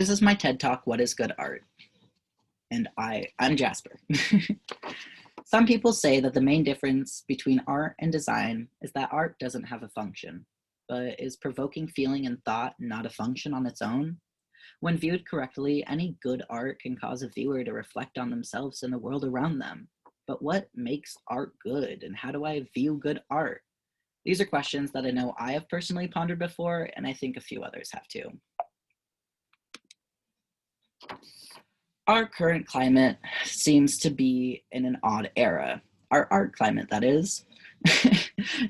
This is my TED Talk, What is Good Art? And I'm Jasper. Some people say that the main difference between art and design is that art doesn't have a function, but is provoking feeling and thought not a function on its own? When viewed correctly, any good art can cause a viewer to reflect on themselves and the world around them. But what makes art good, and how do I view good art? These are questions that I know I have personally pondered before, and I think a few others have too. Our current climate seems to be in an odd era. Our art climate, that is.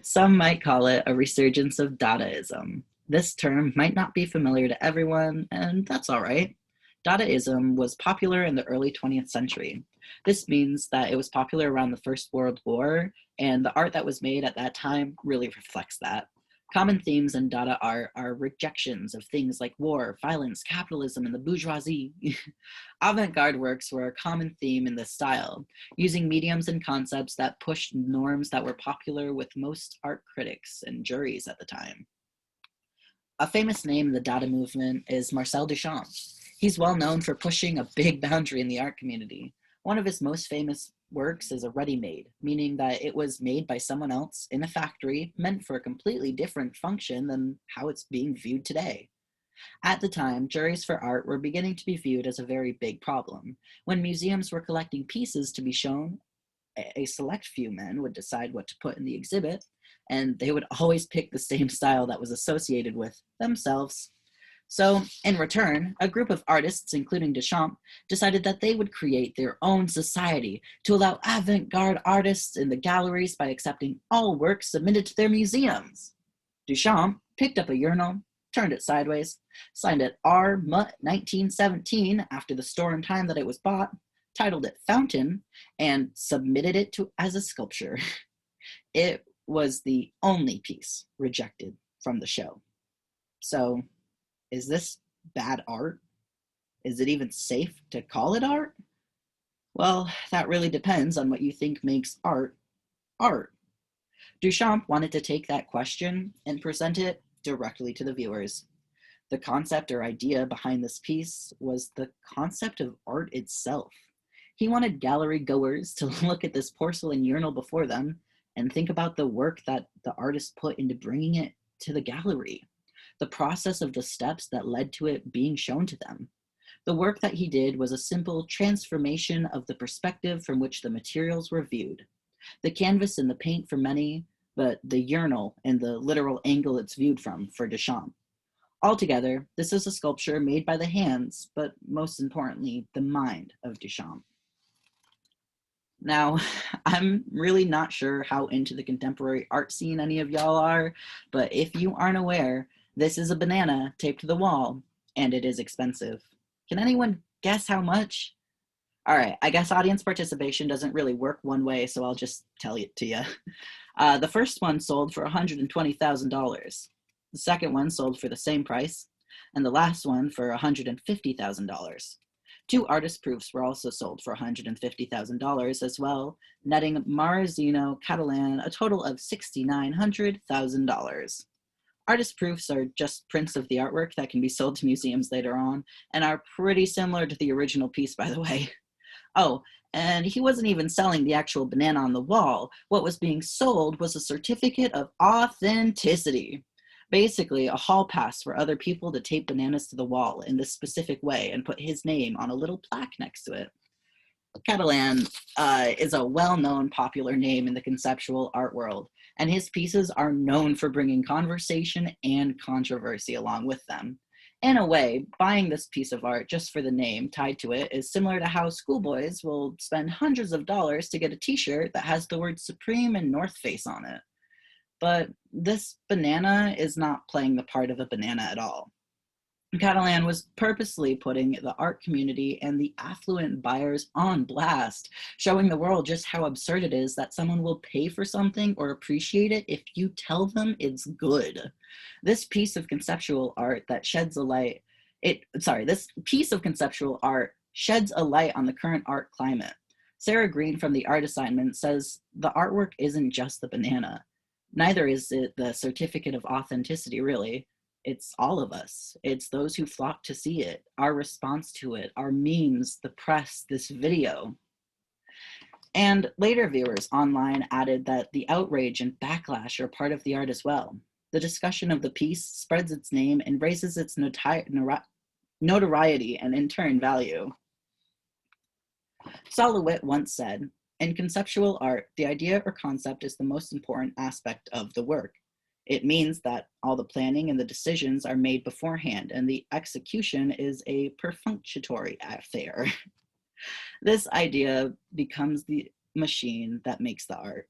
Some might call it a resurgence of Dadaism. This term might not be familiar to everyone, and that's all right. Dadaism was popular in the early 20th century. This means that it was popular around the First World War, and the art that was made at that time really reflects that. Common themes in Dada art are rejections of things like war, violence, capitalism, and the bourgeoisie. Avant-garde works were a common theme in this style, using mediums and concepts that pushed norms that were popular with most art critics and juries at the time. A famous name in the Dada movement is Marcel Duchamp. He's well known for pushing a big boundary in the art community. One of his most famous works is a ready-made, meaning that it was made by someone else in a factory, meant for a completely different function than how it's being viewed today. At the time, juries for art were beginning to be viewed as a very big problem. When museums were collecting pieces to be shown, a select few men would decide what to put in the exhibit, and they would always pick the same style that was associated with themselves. So, in return, a group of artists, including Duchamp, decided that they would create their own society to allow avant-garde artists in the galleries by accepting all works submitted to their museums. Duchamp picked up a urinal, turned it sideways, signed it R. Mutt 1917 after the store and time that it was bought, titled it Fountain, and submitted it as a sculpture. It was the only piece rejected from the show. So, is this bad art? Is it even safe to call it art? Well, that really depends on what you think makes art art. Duchamp wanted to take that question and present it directly to the viewers. The concept or idea behind this piece was the concept of art itself. He wanted gallery goers to look at this porcelain urinal before them and think about the work that the artist put into bringing it to the gallery, the process of the steps that led to it being shown to them. The work that he did was a simple transformation of the perspective from which the materials were viewed. The canvas and the paint for many, but the urinal and the literal angle it's viewed from for Duchamp. Altogether, this is a sculpture made by the hands, but most importantly, the mind of Duchamp. Now, I'm really not sure how into the contemporary art scene any of y'all are, but if you aren't aware, this is a banana taped to the wall, and it is expensive. Can anyone guess how much? All right, I guess audience participation doesn't really work one way, so I'll just tell it to you. The first one sold for $120,000. The second one sold for the same price, and the last one for $150,000. Two artist proofs were also sold for $150,000 as well, netting Marazzino Catalan a total of $6,900,000. Artist proofs are just prints of the artwork that can be sold to museums later on, and are pretty similar to the original piece, by the way. Oh, and he wasn't even selling the actual banana on the wall. What was being sold was a certificate of authenticity. Basically, a hall pass for other people to tape bananas to the wall in this specific way and put his name on a little plaque next to it. Catalan is a well-known popular name in the conceptual art world, and his pieces are known for bringing conversation and controversy along with them. In a way, buying this piece of art just for the name tied to it is similar to how schoolboys will spend hundreds of dollars to get a t-shirt that has the words Supreme and North Face on it. But this banana is not playing the part of a banana at all. Catalan was purposely putting the art community and the affluent buyers on blast, showing the world just how absurd it is that someone will pay for something or appreciate it if you tell them it's good. This piece of conceptual art that sheds a light, this piece of conceptual art sheds a light on the current art climate. Sarah Green from the art assignment says the artwork isn't just the banana. Neither is it the certificate of authenticity, really. It's all of us. It's those who flock to see it, our response to it, our memes, the press, this video. And later viewers online added that the outrage and backlash are part of the art as well. The discussion of the piece spreads its name and raises its notoriety and in turn value. Sol LeWitt once said, "In conceptual art, the idea or concept is the most important aspect of the work. It means that all the planning and the decisions are made beforehand, and the execution is a perfunctory affair." This idea becomes the machine that makes the art.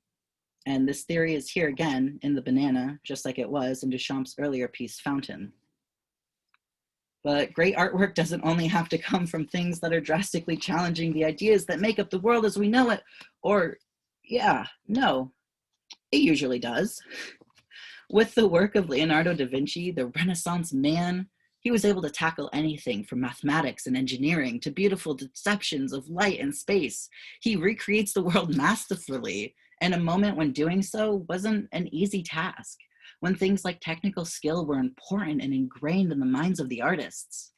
And this theory is here again in the banana, just like it was in Duchamp's earlier piece, Fountain. But great artwork doesn't only have to come from things that are drastically challenging the ideas that make up the world as we know it, or, yeah, no, it usually does. With the work of Leonardo da Vinci, the Renaissance man, he was able to tackle anything from mathematics and engineering to beautiful deceptions of light and space. He recreates the world masterfully in a moment when doing so wasn't an easy task, when things like technical skill were important and ingrained in the minds of the artists.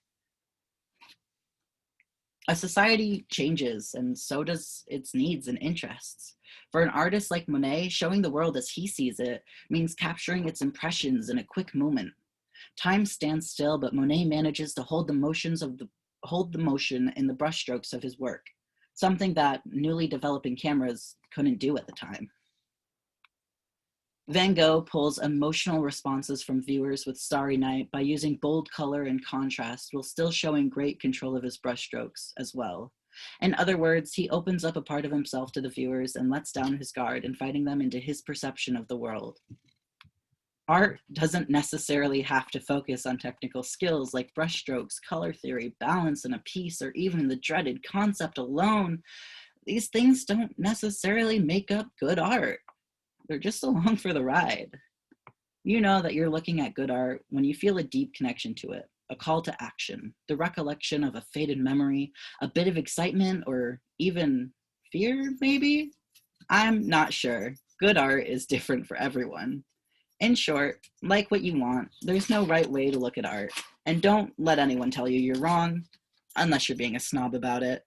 A society changes, and so does its needs and interests. For an artist like Monet, showing the world as he sees it means capturing its impressions in a quick moment. Time stands still, but Monet manages to hold the motion in the brushstrokes of his work, something that newly developing cameras couldn't do at the time. Van Gogh pulls emotional responses from viewers with Starry Night by using bold color and contrast while still showing great control of his brushstrokes as well. In other words, he opens up a part of himself to the viewers and lets down his guard, inviting them into his perception of the world. Art doesn't necessarily have to focus on technical skills like brushstrokes, color theory, balance in a piece, or even the dreaded concept alone. These things don't necessarily make up good art. They're just along for the ride. You know that you're looking at good art when you feel a deep connection to it, a call to action, the recollection of a faded memory, a bit of excitement, or even fear, maybe? I'm not sure. Good art is different for everyone. In short, like what you want, there's no right way to look at art, and don't let anyone tell you you're wrong, unless you're being a snob about it.